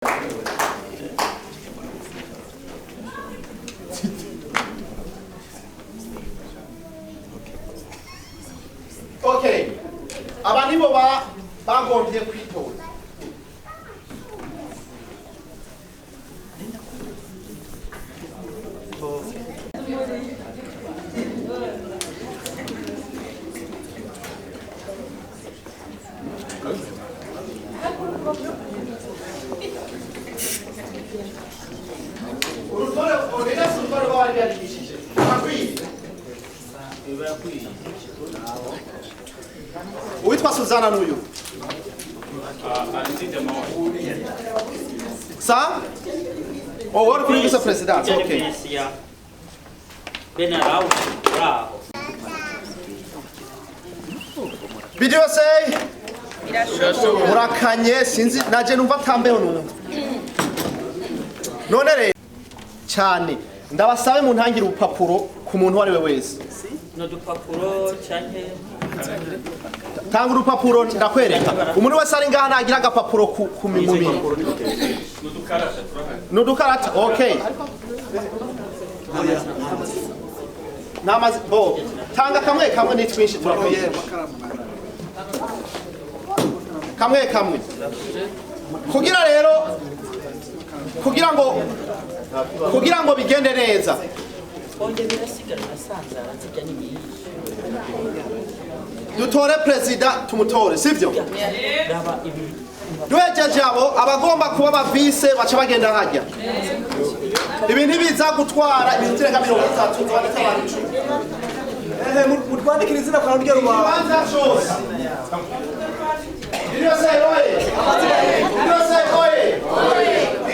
Okay. Aba nibo bagombye kwitora. Urutore urutore rw'abari biyandikishije. Uwitwa Suzana n'uyu. Sa? Oh, wari kuri vice president. Okay. BDUSA murakanye sinzi naje numva tambeho numva. None rero cyane ndabasabe mu ntangire upapuro ku muntu wari we wese. No dupapuro cyane Tanga urupapuro ndakwereka. Umuntu wese ari ngaha nagira agapapuro ku mimumi. Nudukarata. Okay. Namaze bo tanga kamwe ni twinshi turakoye. Kamwe. Kugira ngo bigende neza. Dutore president tumutore sivyo? Duhejeje abo abagomba kuba abavise baca bagenda hajya. Ibintu biza gutwara ibintu reka 30 bandika abantu 10. Mutwandikira izina kwa rugero rwa. Ibanza cyose.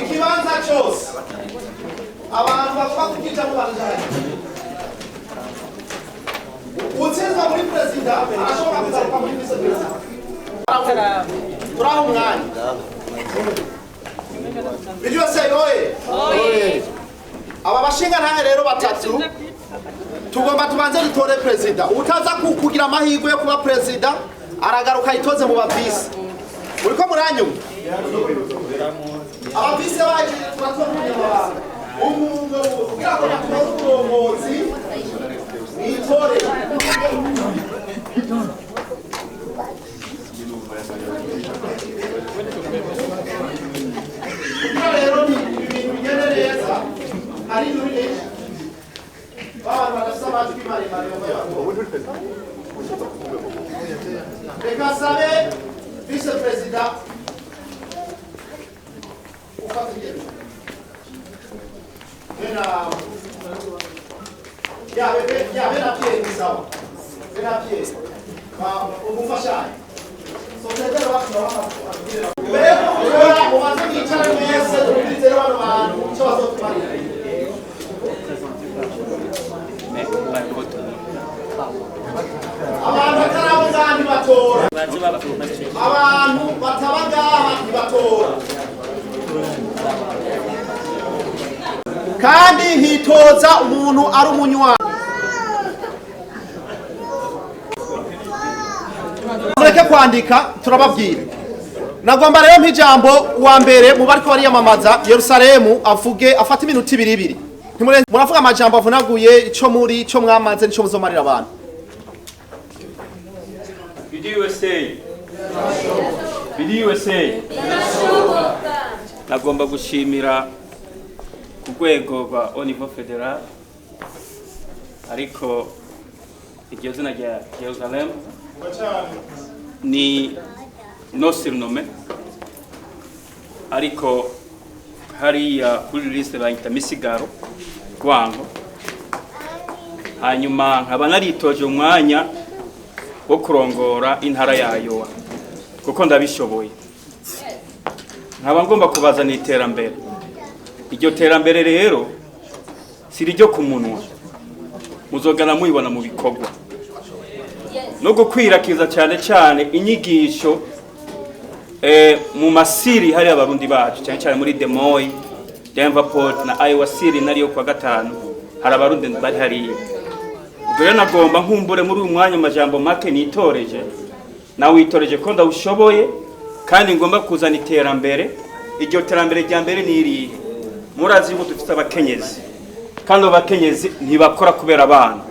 Ikibanza cyose. Abantu bavuga kugita mu banjye. Utsinzwe muri president arashobora kuzaruka muri vice president. Turaho umwanya. BDUSA oye. Aba bashinga ntahe rero batatu tugomba tubanze dutore president. Utaza kugira amahirwe yo kuba president aragaruka itoze mu bavisi. Uriko muranyuma? Abavisi baje turatora umunyamabanga. Umuntu kugira ngo nakore uburongozi nitore. Rero ni ibintu bigenda neza ari nuri baba barasaba twimare reka sabe vice president ufatije ya bena pie sawa bena pie umufashaye so tetero wako wewe ubanze kwicara mwese urumvize bano bantu cyo bazotumarira abantu batarabonga ntibatora abantu batabagaha ntibatora kandi hitoza umuntu ari umunywa mureke kwandika turababwira nagomba rero mpijambo wa mbere mu bariko bariyamamaza Yerusalemu avuge afata iminota ibiri muravuga amajambo avunaguye ico muri ico mwamaze nico muzomarira abantu BDUSA nagomba gushimira ku rwego rwa au niveau fédéral ariko iryo zina rya Yerusalemu ni no surnommé ariko hariya kuri liste bayita misigaro rwango hanyuma nkaba naritoje umwanya wo kurongora intara yayo kuko ndabishoboye nkaba ngomba kubazana iterambere iryo terambere rero siri ryo kumunwa muzogana muyibona mu bikorwa no gukwirakiza cyane inyigisho mu masiri hari abarundi bacu cyane muri Demoy, Denverport na Iowa City nariyo kwa gatanu hari abarundi bari hari ubwo nagomba nkumbure muri uyu mwanya amajambo make nitoreje nawe witoreje ko ndawushoboye kandi ngomba kuzana iterambere iryo terambere rya mbere nirihe murazi yuko dufite abakenyezi kandi abakenyezi ntibakora kubera abana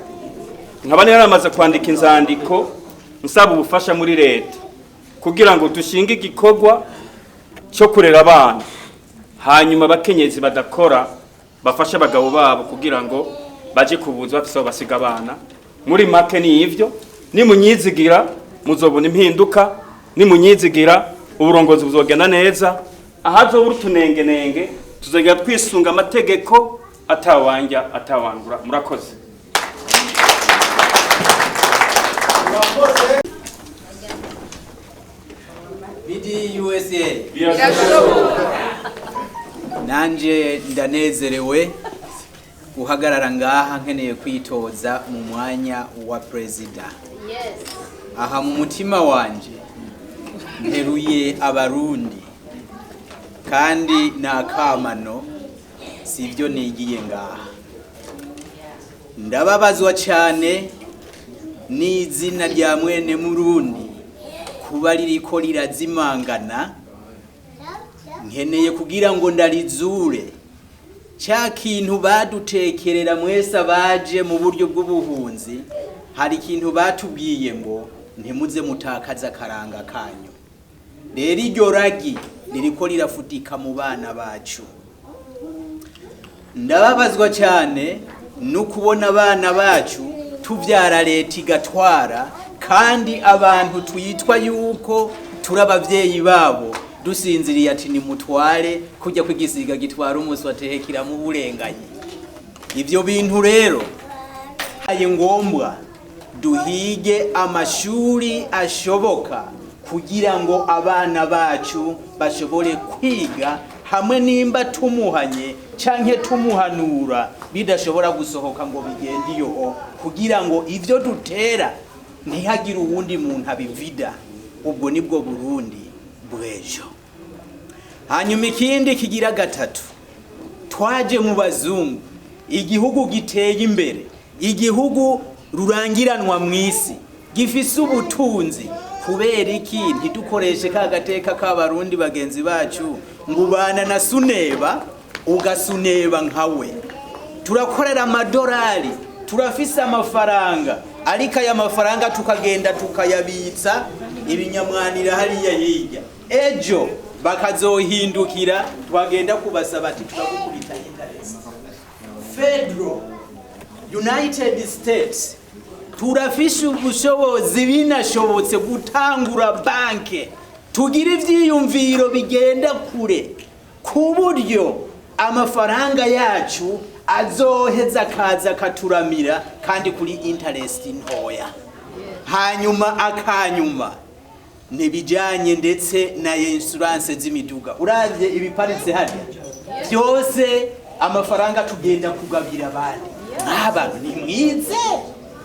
nkaba naramaze kwandika inzandiko nsaba ubufasha muri leta kugira ngo dushinge igikorwa cyo kurera abana hanyuma abakenyezi badakora bafasha abagabo babo kugira ngo baje kubuza bafise aho basiga abana muri make ni ivyo nimunyizigira muzobona impinduka nimunyizigira uburongozi buzogenda neza ahazo urutunengenenge tuzogera twisunga amategeko atawanja atawangura murakoze BDUSA birashoboka nanje ndanezerewe guhagarara ngaha nkeneye kwitoza mu mwanya wa perezida. Aha mu mutima wanje nteruye abarundi kandi nakamano sivyo nigiye ngaha. Ndababazwa cyane n'izina rya mwene Murundi kuba ririko rirazimangana. Nkeneye kugira ngo ndarizure cya kintu badutekerera mwese abaje mu buryo bw'ubuhunzi. Hari ikintu batubwiye ngo ntimuze mutakaza karanga kanyu. Rero iryo ragi ririko rirafutika mu bana bacu. Ndababazwa cyane no kubona abana bacu tuvyara leta igatwara kandi abantu tuyitwa yuko turabavyeyi babo dusinziriye ati ni mutware kujya kwigisiga gitwara umunsi watehekira mu burenganye. Ivyo bintu rero aye ngombwa duhige amashuri ashoboka kugira ngo abana bacu bashobore kwiga hamwe nimba tumuhanye canke tumuhanura bidashobora gusohoka ngo bigende iyo kugira ngo ivyo dutera ntihagire uwundi muntu abivida. Ubwo nibwo Burundi bwejo. Hanyuma ikindi kigira gatatu, twaje mu bazungu, igihugu giteye imbere, igihugu rurangiranwa mwisi, gifise ubutunzi. Kubera iki ntidukoreshe ka gateka k'abarundi bagenzi bacu ngubana na suneba ugasuneba nkawe? Turakorera amadolari, turafise amafaranga, ariko aya mafaranga tukagenda tukayabitsa ibinyamwanira hariya hirya. Ejo bakazohindukira twagenda kubasaba ati turagukubita interest. Federal United States turafisha ubushobozi binashobotse gutangura banke, tugira ivyiyumviro bigenda kure ku buryo amafaranga yacu azoheza kaza katuramira kandi kuri interest ntoya. Hanyuma akanyuma nebijanye ndetse na insurance z'imiduga. Uravye ibiparitse hano byose amafaranga tugenda kugabira abandi. Abantu ni mwize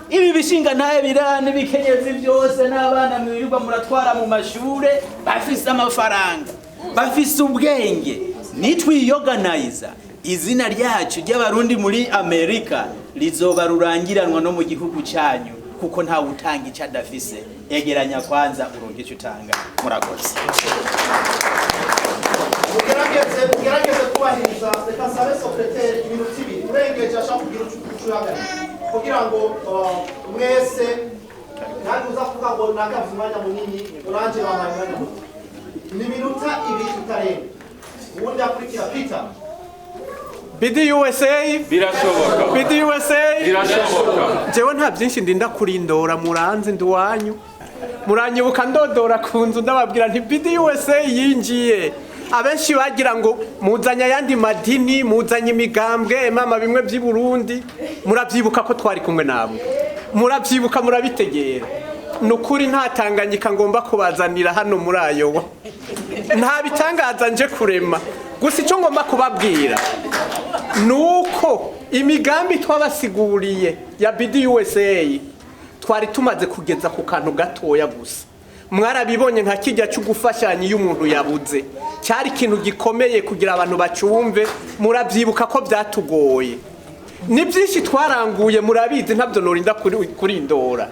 ibi bishinga ntaye birane bikenyezi byose n'abana mwirirwa muratwara mu mashure bafise amafaranga bafise ubwenge. Nitwiyoganiza izina ryacu ry'abarundi muri Amerika lizoba rurangiranwa no mu gihugu cyanyu kuko nta utanga icyo adafise. Egeranya kwanza uronke icyo utanga. Murakoze. Mugerageze kubahiriza reka sabe secrétaire iminota 2 urengeje ashaka kugira ucuyaga kugira ngo mwese kandi uza kuvuga ngo nagavuze umwanya munini uranje bamanya ni minota 2 tutarenga. Ubundi akurikira Peter. BDUSA birashoboka BDUSA birashoboka. Jewe nta byinshi ndinda kurindora muranzi nduwanyu muranyibuka ndodora kunzu ndababwira nti BDUSA yinjiye. Abenshi bagira ngo muzanya yandi madini muzanya imigambwe mama bimwe by'i Burundi. Muravyibuka ko twari kumwe namwe, muravyibuka murabitegera. Nukuri nta Tanganyika ngomba kubazanira hano muri Ayowa, nta bitangaza nje kurema. Gusa icyo ngomba kubabwira nuko imigambi twabasiguriye ya BDUSA twari tumaze kugeza ku kantu gatoya gusa. Mwarabibonye nka kijya cyo gufashanya iyo umuntu yabuze, cyari ikintu gikomeye kugira abantu bacumve. Muravyibuka ko byatugoye, ni byinshi twaranguye murabizi, ntabyo norinda kurindora.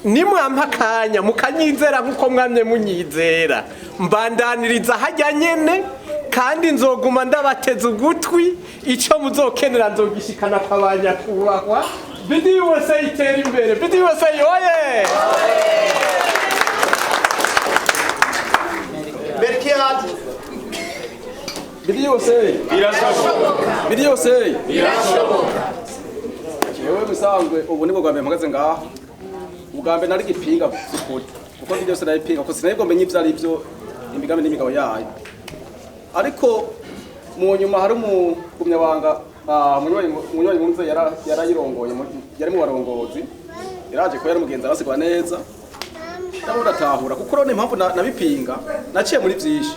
nimwampa akanya mukanyizera nk'uko mwamye munyizera mbandaniriza hajya nyene kandi nzoguma ndabateza ugutwi icyo muzokenera nzogishikana kwa banyakubahwa BDUSA itera imbere BDUSA yoye Berkiad BDUSA birashoboka BDUSA birashoboka yewe bisanzwe ubu nibwo gwambe mpagaze ngaha ugambe nari gipinga sikuri kuko BDUSA nayipinga kuko sinayibwo menye ivyo ari byo imigambi n'imigabo yayo ariko mu nyuma hari umugumyabanga munywanyi munze yarayirongoye yari mu barongozi yaraje ko yari mugenzi arasigwa neza ndabona atahura kuko rone impamvu nabipinga naciye muri vyinshi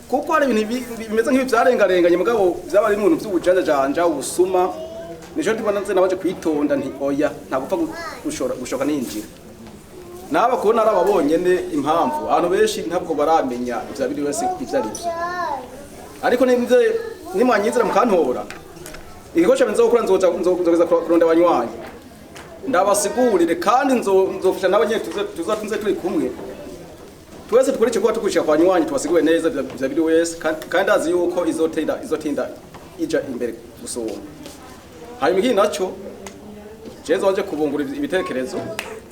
kuko hari ibintu bimeze nk'ibi byarengarenganye mugabo byaba ari ibintu by'ubujanja ubusuma nijo ndibona nze nabaje kwitonda nti oya nta gupfa gushoka ninjira naba kubona arababonye ne impamvu abantu benshi ntabwo baramenya ivya biri wese ivyo ari byo ariko nimwanyizira mukantora igikoresho nzokora nzogeza kuronda abanywanyi ndabasigurire kandi nzofisha n'abanye tuzatunze turi kumwe twese dukoreshe kuba tukushika kwa nywanyi tubasigure neza ivya biri wese kandi azi yuko izotinda ija imbere gusoma hanyuma iki naco jezo waje kubungura ibitekerezo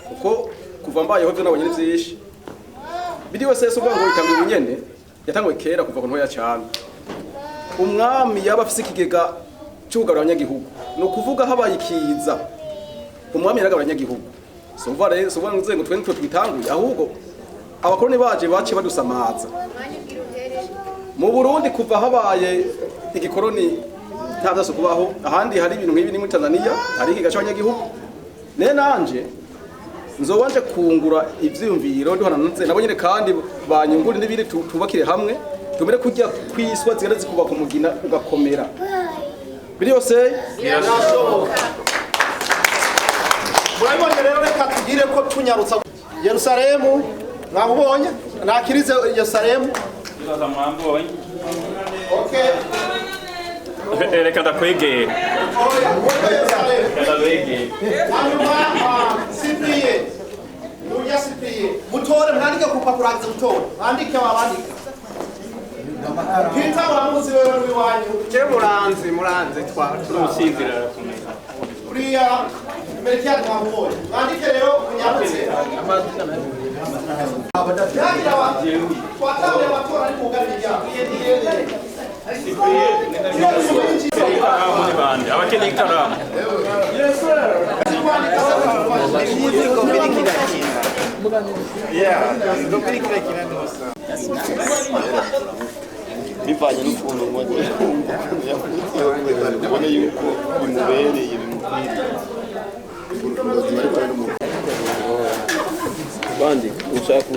kuko kuva mbayeho byo nabonye nivyishi biri wese so ngo itanguye ubunyene yatanguye kera kuva ku ntoya cyane umwami yaba afise ikigega cy'ugarura abanyagihugu no kuvuga habaye ikiza umwami yaragabanya abanyagihugu sumva rero sumva ngo twe nitwe twitanguye ahubwo abakoroni baje badusamaza mu Burundi kuva habaye igikoroni ntavyaso kubaho ahandi hari ibintu nk'ibi ni muri Tanzania hari ikigaca abanyagihugu nanje nzobanje kungura ivyiyumviro nduhananze nabo nyine kandi banyungura n'ibiri tubakire hamwe tumere kujya kwiswa zigenda zikuba ku mugina ugakomera BDUSA birashoboka murabonye rero reka tugire ko tunyarutsa Yerusalemu mwabonye nakirize Yerusalemu bibaza mwambonye okay reka ndakwegera hanyuma sipiye urya sipiye mutore mwandike ku papuro agize mutore mwandike wabandika Peter uramuzi wewe wiwanyu je muranzi tumusinzira uriya Berkiad mwabonye mwandike rero kunyarutse yagira wa twatawe abatora ari mugari ryawe abakeneye ikaramu bivanye n'ukuntu ubona yuko bimubereye bimukwiriye bandi ushaka